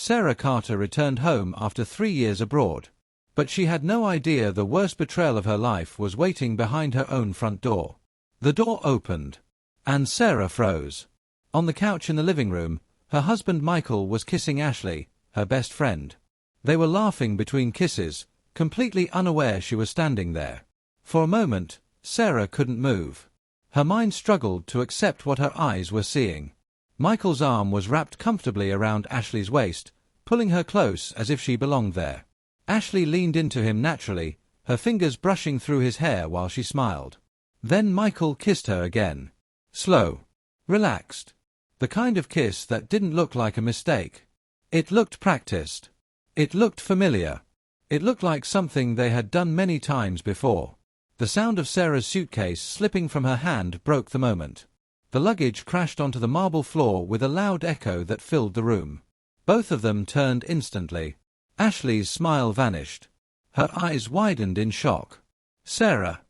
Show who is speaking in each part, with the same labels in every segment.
Speaker 1: Sarah Carter returned home after 3 years abroad. But she had no idea the worst betrayal of her life was waiting behind her own front door. The door opened, and Sarah froze. On the couch in the living room, her husband Michael was kissing Ashley, her best friend. They were laughing between kisses, completely unaware she was standing there. For a moment, Sarah couldn't move. Her mind struggled to accept what her eyes were seeing. Michael's arm was wrapped comfortably around Ashley's waist, pulling her close as if she belonged there. Ashley leaned into him naturally, her fingers brushing through his hair while she smiled. Then Michael kissed her again. Slow. Relaxed. The kind of kiss that didn't look like a mistake. It looked practiced. It looked familiar. It looked like something they had done many times before. The sound of Sarah's suitcase slipping from her hand broke the moment. The luggage crashed onto the marble floor with a loud echo that filled the room. Both of them turned instantly. Ashley's smile vanished. Her eyes widened in shock. Sarah.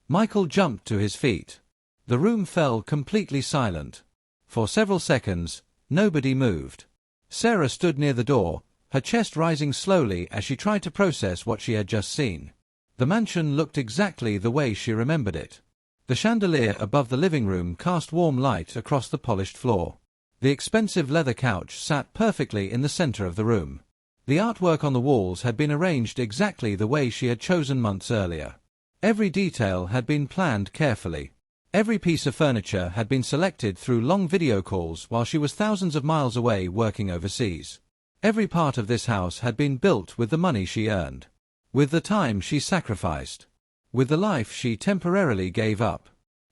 Speaker 1: Michael jumped to his feet. The room fell completely silent. For several seconds, nobody moved. Sarah stood near the door, her chest rising slowly as she tried to process what she had just seen. The mansion looked exactly the way she remembered it. The chandelier above the living room cast warm light across the polished floor. The expensive leather couch sat perfectly in the center of the room. The artwork on the walls had been arranged exactly the way she had chosen months earlier. Every detail had been planned carefully. Every piece of furniture had been selected through long video calls while she was thousands of miles away working overseas. Every part of this house had been built with the money she earned, with the time she sacrificed, with the life she temporarily gave up.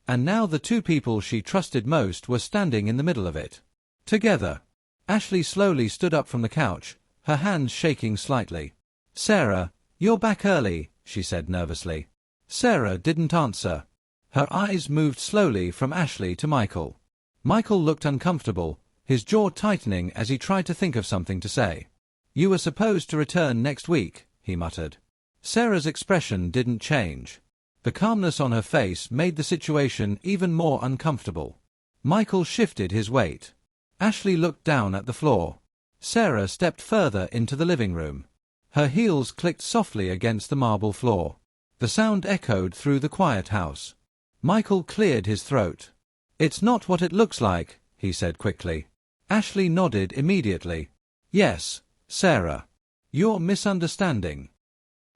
Speaker 1: And now the two people she trusted most were standing in the middle of it. Together. Ashley slowly stood up from the couch, her hands shaking slightly. Sarah, you're back early, she said nervously. Sarah didn't answer. Her eyes moved slowly from Ashley to Michael. Michael looked uncomfortable, his jaw tightening as he tried to think of something to say. You were supposed to return next week, he muttered. Sarah's expression didn't change. The calmness on her face made the situation even more uncomfortable. Michael shifted his weight. Ashley looked down at the floor. Sarah stepped further into the living room. Her heels clicked softly against the marble floor. The sound echoed through the quiet house. Michael cleared his throat. It's not what it looks like, he said quickly. Ashley nodded immediately. Yes, Sarah. You're misunderstanding.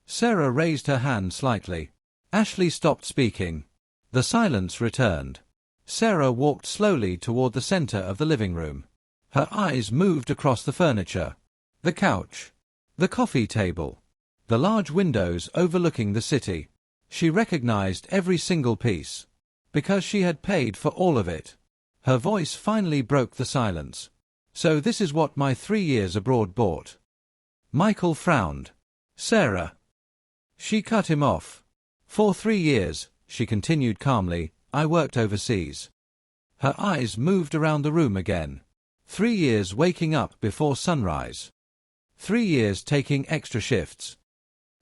Speaker 1: Sarah raised her hand slightly. Ashley stopped speaking. The silence returned. Sarah walked slowly toward the center of the living room. Her eyes moved across the furniture. The couch. The coffee table. The large windows overlooking the city. She recognized every single piece. Because she had paid for all of it. Her voice finally broke the silence. So this is what my 3 years abroad bought. Michael frowned. Sarah. She cut him off. For 3 years, she continued calmly, I worked overseas. Her eyes moved around the room again. 3 years waking up before sunrise. 3 years taking extra shifts.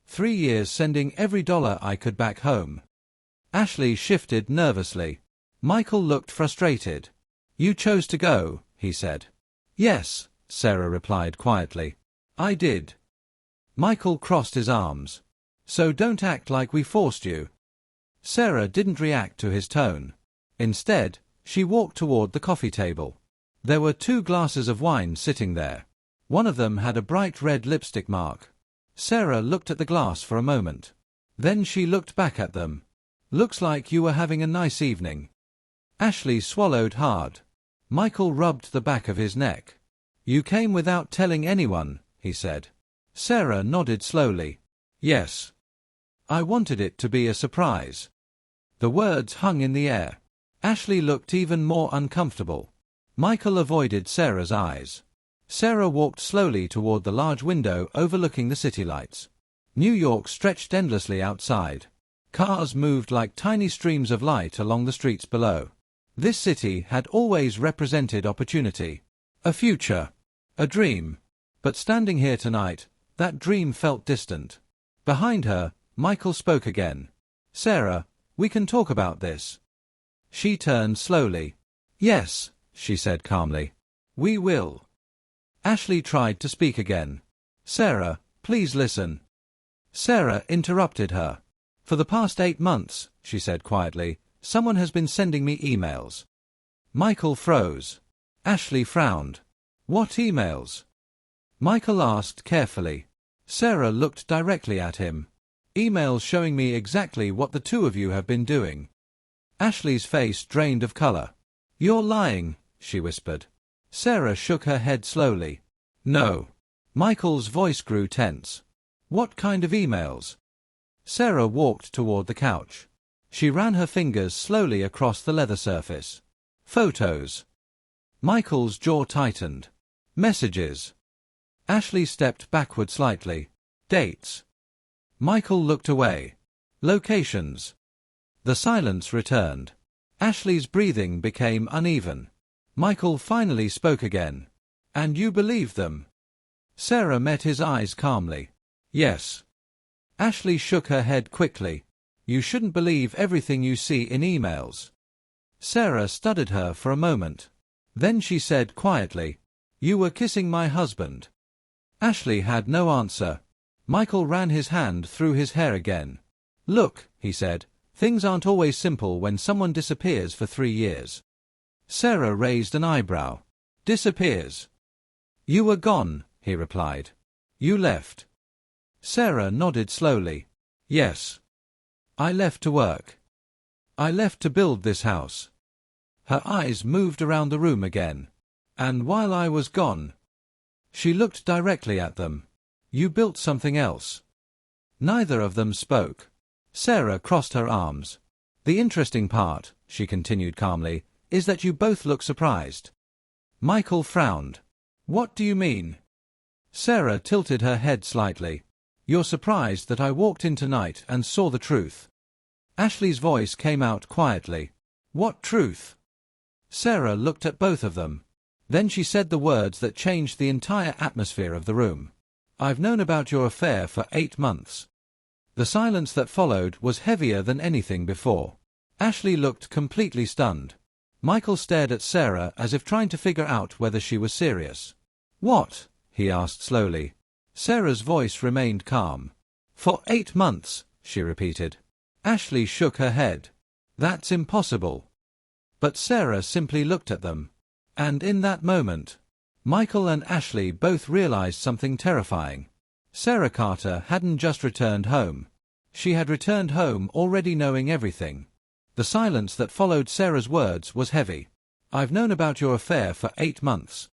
Speaker 1: 3 years sending every dollar I could back home. Ashley shifted nervously. Michael looked frustrated. You chose to go, he said. Yes, Sarah replied quietly. I did. Michael crossed his arms. So don't act like we forced you. Sarah didn't react to his tone. Instead, she walked toward the coffee table. There were 2 glasses of wine sitting there. One of them had a bright red lipstick mark. Sarah looked at the glass for a moment. Then she looked back at them. Looks like you were having a nice evening. Ashley swallowed hard. Michael rubbed the back of his neck. You came without telling anyone, he said. Sarah nodded slowly. Yes. I wanted it to be a surprise. The words hung in the air. Ashley looked even more uncomfortable. Michael avoided Sarah's eyes. Sarah walked slowly toward the large window overlooking the city lights. New York stretched endlessly outside. Cars moved like tiny streams of light along the streets below. This city had always represented opportunity. A future. A dream. But standing here tonight, that dream felt distant. Behind her, Michael spoke again. Sarah, we can talk about this. She turned slowly. Yes, she said calmly. We will. Ashley tried to speak again. Sarah, please listen. Sarah interrupted her. For the past 8 months, she said quietly, someone has been sending me emails. Michael froze. Ashley frowned. What emails? Michael asked carefully. Sarah looked directly at him. Emails showing me exactly what the two of you have been doing. Ashley's face drained of color. You're lying, she whispered. Sarah shook her head slowly. No. Michael's voice grew tense. What kind of emails? Sarah walked toward the couch. She ran her fingers slowly across the leather surface. Photos. Michael's jaw tightened. Messages. Ashley stepped backward slightly. Dates. Michael looked away. Locations. The silence returned. Ashley's breathing became uneven. Michael finally spoke again. And you believe them? Sarah met his eyes calmly. Yes. Ashley shook her head quickly. You shouldn't believe everything you see in emails. Sarah studied her for a moment. Then she said quietly, You were kissing my husband. Ashley had no answer. Michael ran his hand through his hair again. Look, he said, things aren't always simple when someone disappears for 3 years. Sarah raised an eyebrow. Disappears. You were gone, he replied. You left. Sarah nodded slowly. Yes. I left to work. I left to build this house. Her eyes moved around the room again. And while I was gone, she looked directly at them. You built something else. Neither of them spoke. Sarah crossed her arms. The interesting part, she continued calmly, is that you both look surprised. Michael frowned. What do you mean? Sarah tilted her head slightly. You're surprised that I walked in tonight and saw the truth. Ashley's voice came out quietly. What truth? Sarah looked at both of them. Then she said the words that changed the entire atmosphere of the room. I've known about your affair for 8 months. The silence that followed was heavier than anything before. Ashley looked completely stunned. Michael stared at Sarah as if trying to figure out whether she was serious. What? He asked slowly. Sarah's voice remained calm. For 8 months, she repeated. Ashley shook her head. That's impossible. But Sarah simply looked at them. And in that moment, Michael and Ashley both realized something terrifying. Sarah Carter hadn't just returned home. She had returned home already knowing everything. The silence that followed Sarah's words was heavy. I've known about your affair for 8 months.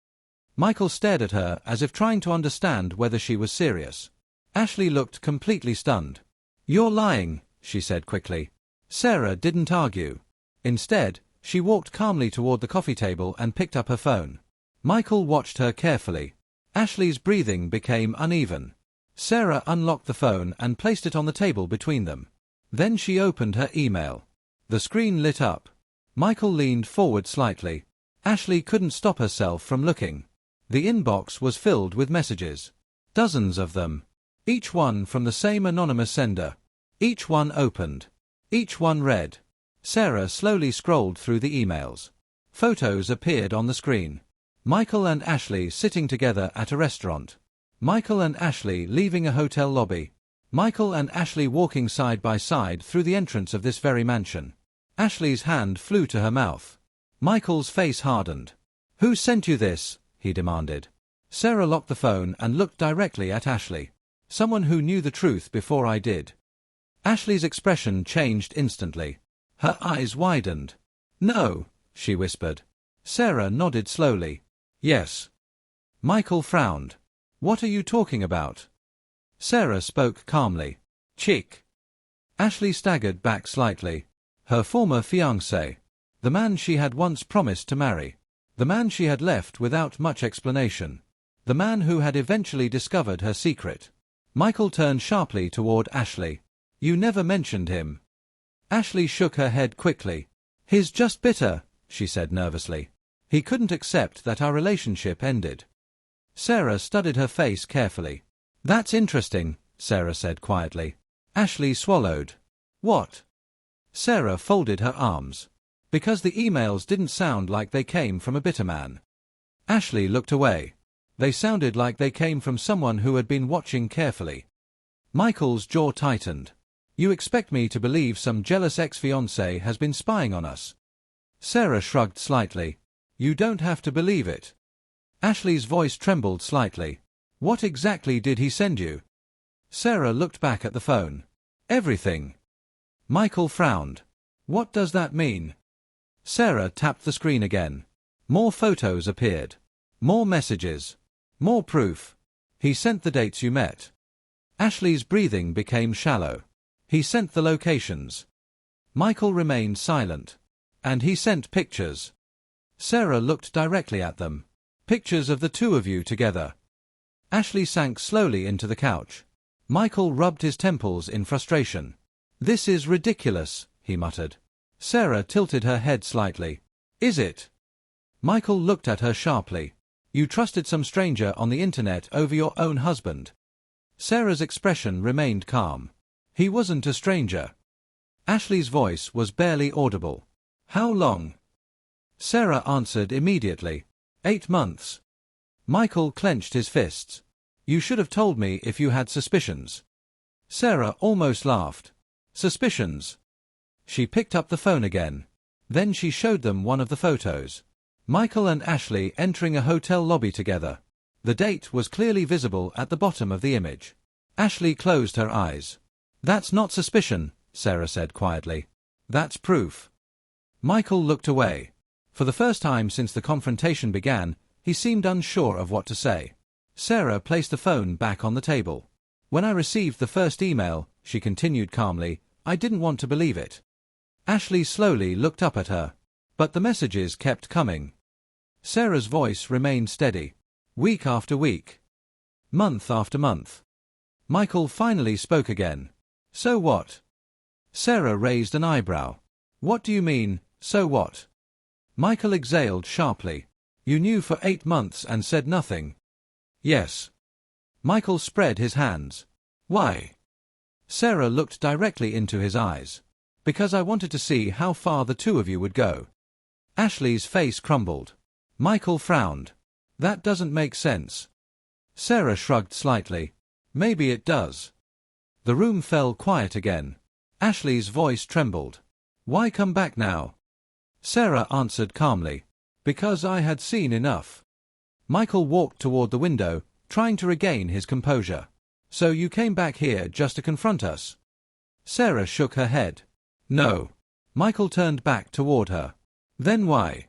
Speaker 1: Michael stared at her as if trying to understand whether she was serious. Ashley looked completely stunned. You're lying, she said quickly. Sarah didn't argue. Instead, she walked calmly toward the coffee table and picked up her phone. Michael watched her carefully. Ashley's breathing became uneven. Sarah unlocked the phone and placed it on the table between them. Then she opened her email. The screen lit up. Michael leaned forward slightly. Ashley couldn't stop herself from looking. The inbox was filled with messages. Dozens of them. Each one from the same anonymous sender. Each one opened. Each one read. Sarah slowly scrolled through the emails. Photos appeared on the screen. Michael and Ashley sitting together at a restaurant. Michael and Ashley leaving a hotel lobby. Michael and Ashley walking side by side through the entrance of this very mansion. Ashley's hand flew to her mouth. Michael's face hardened. Who sent you this? He demanded. Sarah locked the phone and looked directly at Ashley. Someone who knew the truth before I did. Ashley's expression changed instantly. Her eyes widened. No, she whispered. Sarah nodded slowly. Yes. Michael frowned. What are you talking about? Sarah spoke calmly. Chick. Ashley staggered back slightly. Her former fiancé. The man she had once promised to marry. The man she had left without much explanation. The man who had eventually discovered her secret. Michael turned sharply toward Ashley. You never mentioned him. Ashley shook her head quickly. He's just bitter, she said nervously. He couldn't accept that our relationship ended. Sarah studied her face carefully. That's interesting, Sarah said quietly. Ashley swallowed. What? Sarah folded her arms. Because the emails didn't sound like they came from a bitter man. Ashley looked away. They sounded like they came from someone who had been watching carefully. Michael's jaw tightened. You expect me to believe some jealous ex-fiancé has been spying on us? Sarah shrugged slightly. You don't have to believe it. Ashley's voice trembled slightly. What exactly did he send you? Sarah looked back at the phone. Everything. Michael frowned. What does that mean? Sarah tapped the screen again. More photos appeared. More messages. More proof. He sent the dates you met. Ashley's breathing became shallow. He sent the locations. Michael remained silent. And he sent pictures. Sarah looked directly at them. Pictures of the two of you together. Ashley sank slowly into the couch. Michael rubbed his temples in frustration. This is ridiculous, he muttered. Sarah tilted her head slightly. Is it? Michael looked at her sharply. You trusted some stranger on the internet over your own husband. Sarah's expression remained calm. He wasn't a stranger. Ashley's voice was barely audible. How long? Sarah answered immediately. 8 months. Michael clenched his fists. You should have told me if you had suspicions. Sarah almost laughed. Suspicions? She picked up the phone again. Then she showed them one of the photos. Michael and Ashley entering a hotel lobby together. The date was clearly visible at the bottom of the image. Ashley closed her eyes. That's not suspicion, Sarah said quietly. That's proof. Michael looked away. For the first time since the confrontation began, he seemed unsure of what to say. Sarah placed the phone back on the table. When I received the first email, she continued calmly, I didn't want to believe it. Ashley slowly looked up at her. But the messages kept coming. Sarah's voice remained steady. Week after week. Month after month. Michael finally spoke again. So what? Sarah raised an eyebrow. What do you mean, so what? Michael exhaled sharply. You knew for 8 months and said nothing. Yes. Michael spread his hands. Why? Sarah looked directly into his eyes. Because I wanted to see how far the two of you would go. Ashley's face crumbled. Michael frowned. That doesn't make sense. Sarah shrugged slightly. Maybe it does. The room fell quiet again. Ashley's voice trembled. Why come back now? Sarah answered calmly. Because I had seen enough. Michael walked toward the window, trying to regain his composure. So you came back here just to confront us? Sarah shook her head. No. Michael turned back toward her. Then why?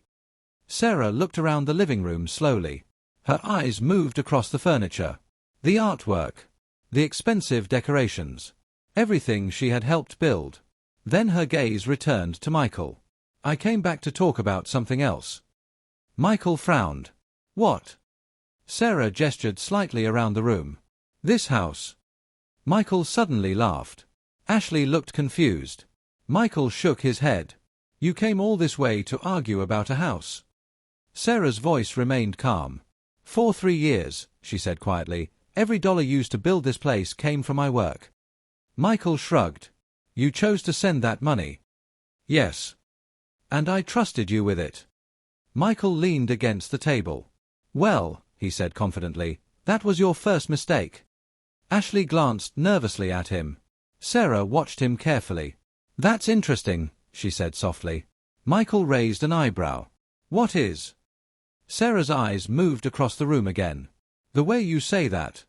Speaker 1: Sarah looked around the living room slowly. Her eyes moved across the furniture. The artwork. The expensive decorations. Everything she had helped build. Then her gaze returned to Michael. I came back to talk about something else. Michael frowned. What? Sarah gestured slightly around the room. This house. Michael suddenly laughed. Ashley looked confused. Michael shook his head. You came all this way to argue about a house. Sarah's voice remained calm. For 3 years, she said quietly, every dollar used to build this place came from my work. Michael shrugged. You chose to send that money. Yes. And I trusted you with it. Michael leaned against the table. Well, he said confidently, that was your first mistake. Ashley glanced nervously at him. Sarah watched him carefully. That's interesting, she said softly. Michael raised an eyebrow. What is? Sarah's eyes moved across the room again. The way you say that.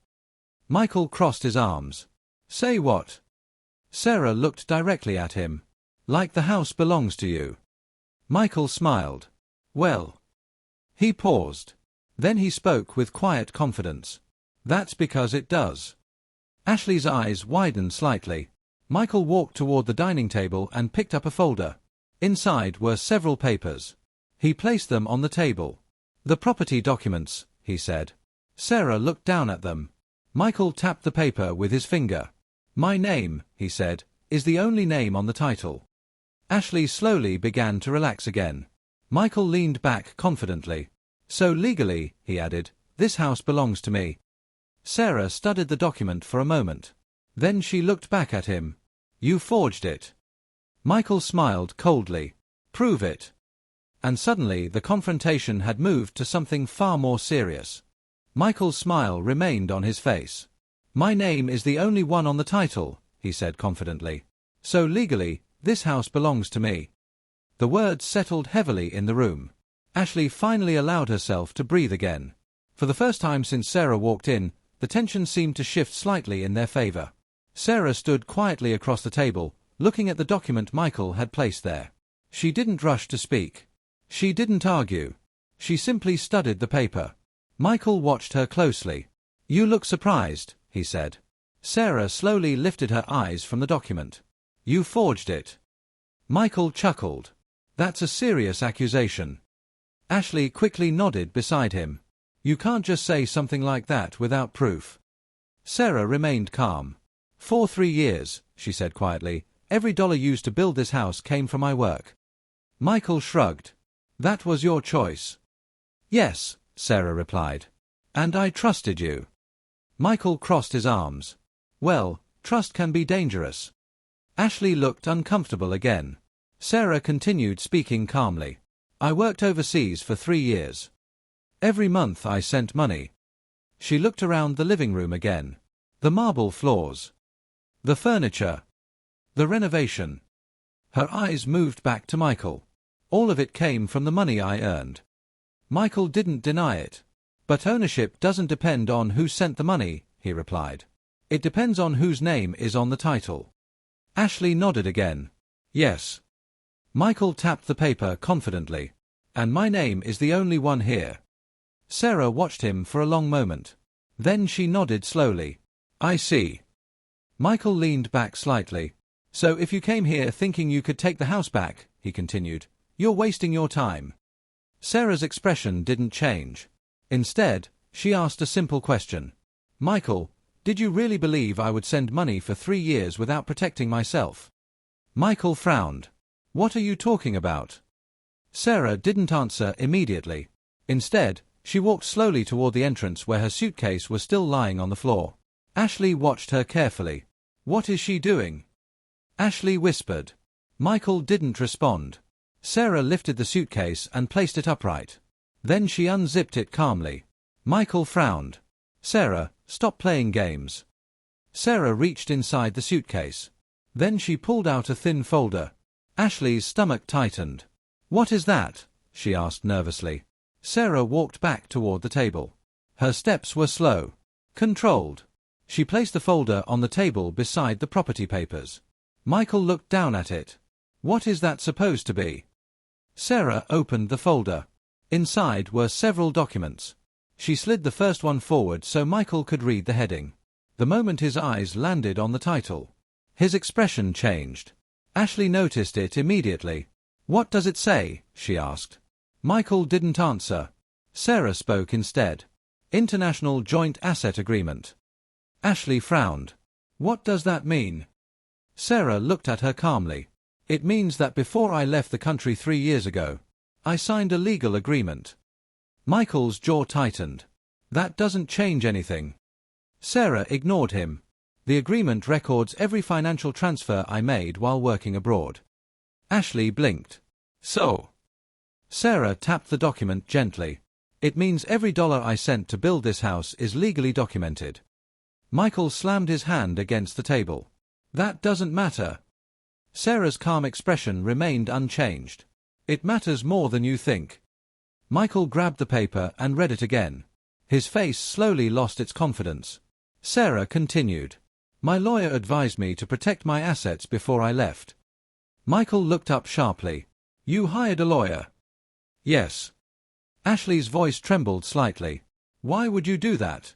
Speaker 1: Michael crossed his arms. Say what? Sarah looked directly at him. Like the house belongs to you. Michael smiled. Well. He paused. Then he spoke with quiet confidence. That's because it does. Ashley's eyes widened slightly. Michael walked toward the dining table and picked up a folder. Inside were several papers. He placed them on the table. The property documents, he said. Sarah looked down at them. Michael tapped the paper with his finger. My name, he said, is the only name on the title. Ashley slowly began to relax again. Michael leaned back confidently. So legally, he added, this house belongs to me. Sarah studied the document for a moment. Then she looked back at him. You forged it. Michael smiled coldly. Prove it. And suddenly the confrontation had moved to something far more serious. Michael's smile remained on his face. My name is the only one on the title, he said confidently. So legally, this house belongs to me. The words settled heavily in the room. Ashley finally allowed herself to breathe again. For the first time since Sarah walked in, the tension seemed to shift slightly in their favor. Sarah stood quietly across the table, looking at the document Michael had placed there. She didn't rush to speak. She didn't argue. She simply studied the paper. Michael watched her closely. You look surprised, he said. Sarah slowly lifted her eyes from the document. You forged it. Michael chuckled. That's a serious accusation. Ashley quickly nodded beside him. You can't just say something like that without proof. Sarah remained calm. For 3 years, she said quietly, every dollar used to build this house came from my work. Michael shrugged. That was your choice. Yes, Sarah replied. And I trusted you. Michael crossed his arms. Well, trust can be dangerous. Ashley looked uncomfortable again. Sarah continued speaking calmly. I worked overseas for 3 years. Every month I sent money. She looked around the living room again. The marble floors. The furniture. The renovation. Her eyes moved back to Michael. All of it came from the money I earned. Michael didn't deny it. But ownership doesn't depend on who sent the money, he replied. It depends on whose name is on the title. Ashley nodded again. Yes. Michael tapped the paper confidently. And my name is the only one here. Sarah watched him for a long moment. Then she nodded slowly. I see. Michael leaned back slightly. So if you came here thinking you could take the house back, he continued, you're wasting your time. Sarah's expression didn't change. Instead, she asked a simple question. Michael, did you really believe I would send money for 3 years without protecting myself? Michael frowned. What are you talking about? Sarah didn't answer immediately. Instead, she walked slowly toward the entrance where her suitcase was still lying on the floor. Ashley watched her carefully. What is she doing? Ashley whispered. Michael didn't respond. Sarah lifted the suitcase and placed it upright. Then she unzipped it calmly. Michael frowned. Sarah, stop playing games. Sarah reached inside the suitcase. Then she pulled out a thin folder. Ashley's stomach tightened. What is that? She asked nervously. Sarah walked back toward the table. Her steps were slow, controlled. She placed the folder on the table beside the property papers. Michael looked down at it. What is that supposed to be? Sarah opened the folder. Inside were several documents. She slid the first one forward so Michael could read the heading. The moment his eyes landed on the title, his expression changed. Ashley noticed it immediately. What does it say? She asked. Michael didn't answer. Sarah spoke instead. International Joint Asset Agreement. Ashley frowned. What does that mean? Sarah looked at her calmly. It means that before I left the country 3 years ago, I signed a legal agreement. Michael's jaw tightened. That doesn't change anything. Sarah ignored him. The agreement records every financial transfer I made while working abroad. Ashley blinked. So? Sarah tapped the document gently. It means every dollar I sent to build this house is legally documented. Michael slammed his hand against the table. That doesn't matter. Sarah's calm expression remained unchanged. It matters more than you think. Michael grabbed the paper and read it again. His face slowly lost its confidence. Sarah continued. My lawyer advised me to protect my assets before I left. Michael looked up sharply. You hired a lawyer? Yes. Ashley's voice trembled slightly. Why would you do that?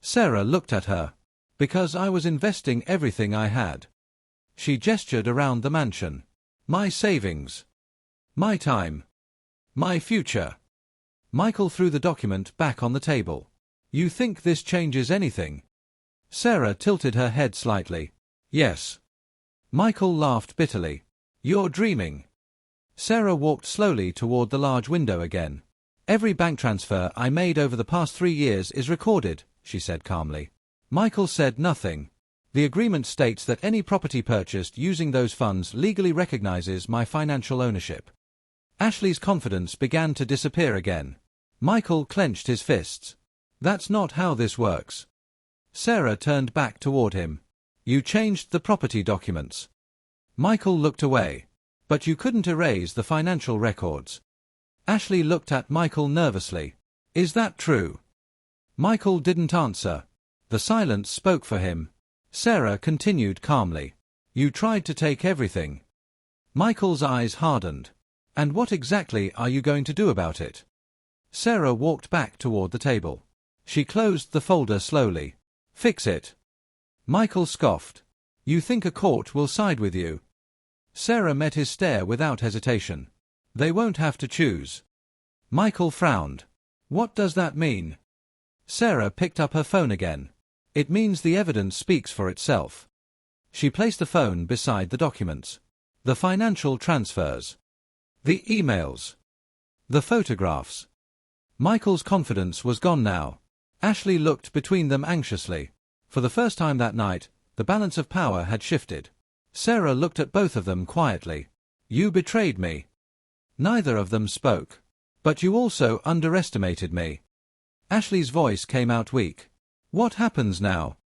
Speaker 1: Sarah looked at her. Because I was investing everything I had. She gestured around the mansion. My savings. My time. My future. Michael threw the document back on the table. You think this changes anything? Sarah tilted her head slightly. Yes. Michael laughed bitterly. You're dreaming. Sarah walked slowly toward the large window again. Every bank transfer I made over the past 3 years is recorded, she said calmly. Michael said nothing. The agreement states that any property purchased using those funds legally recognizes my financial ownership. Ashley's confidence began to disappear again. Michael clenched his fists. That's not how this works. Sarah turned back toward him. You changed the property documents. Michael looked away. But you couldn't erase the financial records. Ashley looked at Michael nervously. Is that true? Michael didn't answer. The silence spoke for him. Sarah continued calmly. You tried to take everything. Michael's eyes hardened. And what exactly are you going to do about it? Sarah walked back toward the table. She closed the folder slowly. Fix it. Michael scoffed. You think a court will side with you? Sarah met his stare without hesitation. They won't have to choose. Michael frowned. What does that mean? Sarah picked up her phone again. It means the evidence speaks for itself. She placed the phone beside the documents. The financial transfers. The emails. The photographs. Michael's confidence was gone now. Ashley looked between them anxiously. For the first time that night, the balance of power had shifted. Sarah looked at both of them quietly. You betrayed me. Neither of them spoke. But you also underestimated me. Ashley's voice came out weak. What happens now?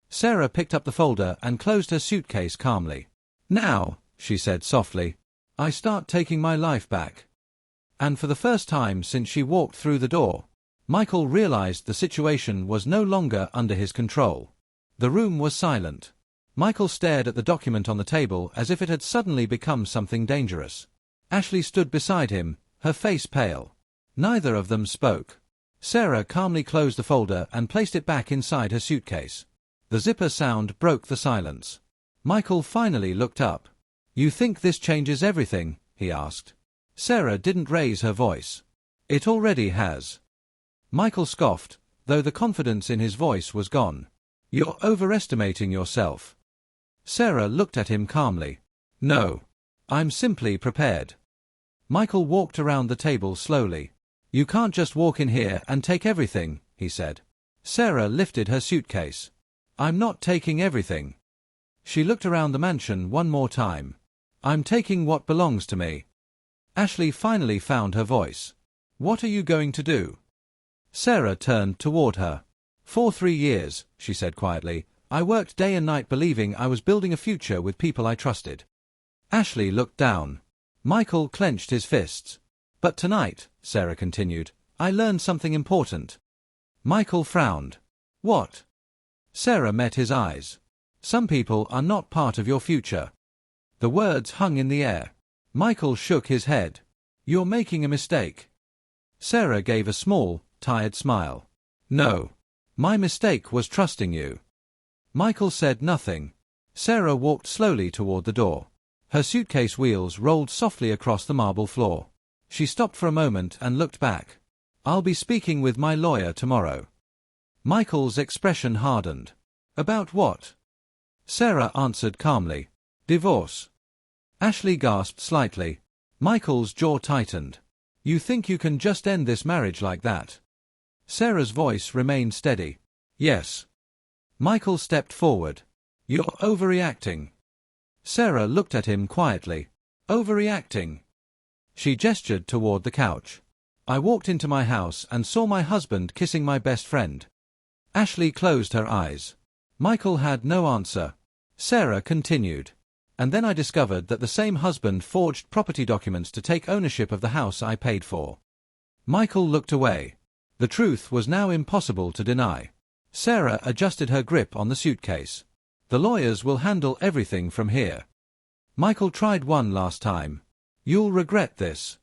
Speaker 1: Sarah picked up the folder and closed her suitcase calmly. Now, she said softly, I start taking my life back. And for the first time since she walked through the door, Michael realized the situation was no longer under his control. The room was silent. Michael stared at the document on the table as if it had suddenly become something dangerous. Ashley stood beside him, her face pale. Neither of them spoke. Sarah calmly closed the folder and placed it back inside her suitcase. The zipper sound broke the silence. Michael finally looked up. You think this changes everything? He asked. Sarah didn't raise her voice. It already has. Michael scoffed, though the confidence in his voice was gone. You're overestimating yourself. Sarah looked at him calmly. No. I'm simply prepared. Michael walked around the table slowly. You can't just walk in here and take everything, he said. Sarah lifted her suitcase. I'm not taking everything. She looked around the mansion one more time. I'm taking what belongs to me. Ashley finally found her voice. What are you going to do? Sarah turned toward her. For 3 years, she said quietly, I worked day and night believing I was building a future with people I trusted. Ashley looked down. Michael clenched his fists. But tonight, Sarah continued, I learned something important. Michael frowned. What? Sarah met his eyes. Some people are not part of your future. The words hung in the air. Michael shook his head. You're making a mistake. Sarah gave a small, tired smile. No. My mistake was trusting you. Michael said nothing. Sarah walked slowly toward the door. Her suitcase wheels rolled softly across the marble floor. She stopped for a moment and looked back. I'll be speaking with my lawyer tomorrow. Michael's expression hardened. About what? Sarah answered calmly. Divorce. Ashley gasped slightly. Michael's jaw tightened. You think you can just end this marriage like that? Sarah's voice remained steady. Yes. Michael stepped forward. You're overreacting. Sarah looked at him quietly. Overreacting. She gestured toward the couch. I walked into my house and saw my husband kissing my best friend. Ashley closed her eyes. Michael had no answer. Sarah continued. And then I discovered that the same husband forged property documents to take ownership of the house I paid for. Michael looked away. The truth was now impossible to deny. Sarah adjusted her grip on the suitcase. The lawyers will handle everything from here. Michael tried one last time. You'll regret this.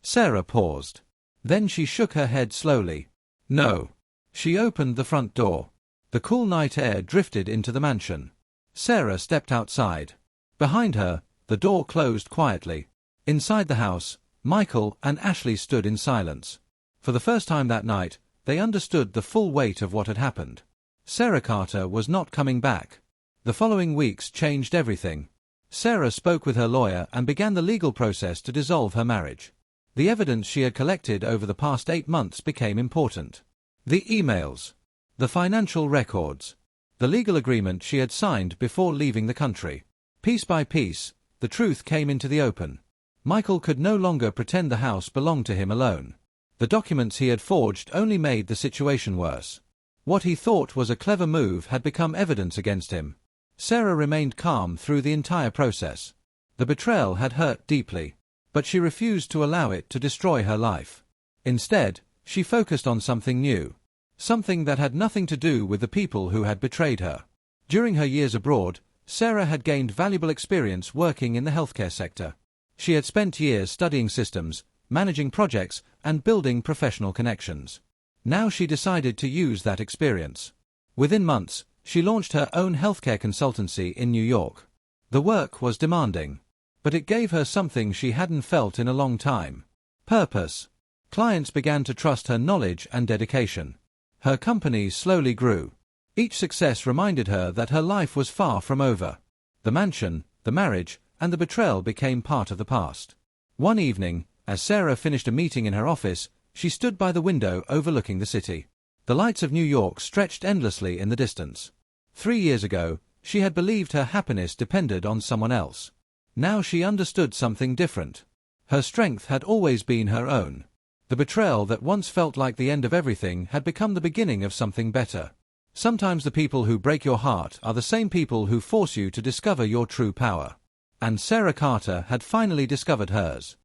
Speaker 1: Sarah paused. Then she shook her head slowly. No. She opened the front door. The cool night air drifted into the mansion. Sarah stepped outside. Behind her, the door closed quietly. Inside the house, Michael and Ashley stood in silence. For the first time that night, they understood the full weight of what had happened. Sarah Carter was not coming back. The following weeks changed everything. Sarah spoke with her lawyer and began the legal process to dissolve her marriage. The evidence she had collected over the past 8 months became important. The emails. The financial records. The legal agreement she had signed before leaving the country. Piece by piece, the truth came into the open. Michael could no longer pretend the house belonged to him alone. The documents he had forged only made the situation worse. What he thought was a clever move had become evidence against him. Sarah remained calm through the entire process. The betrayal had hurt deeply, but she refused to allow it to destroy her life. Instead, she focused on something new. Something that had nothing to do with the people who had betrayed her. During her years abroad, Sarah had gained valuable experience working in the healthcare sector. She had spent years studying systems, managing projects, and building professional connections. Now she decided to use that experience. Within months, she launched her own healthcare consultancy in New York. The work was demanding, but it gave her something she hadn't felt in a long time: purpose. Clients began to trust her knowledge and dedication. Her company slowly grew. Each success reminded her that her life was far from over. The mansion, the marriage, and the betrayal became part of the past. One evening, as Sarah finished a meeting in her office, she stood by the window overlooking the city. The lights of New York stretched endlessly in the distance. 3 years ago, she had believed her happiness depended on someone else. Now she understood something different. Her strength had always been her own. The betrayal that once felt like the end of everything had become the beginning of something better. Sometimes the people who break your heart are the same people who force you to discover your true power. And Sarah Carter had finally discovered hers.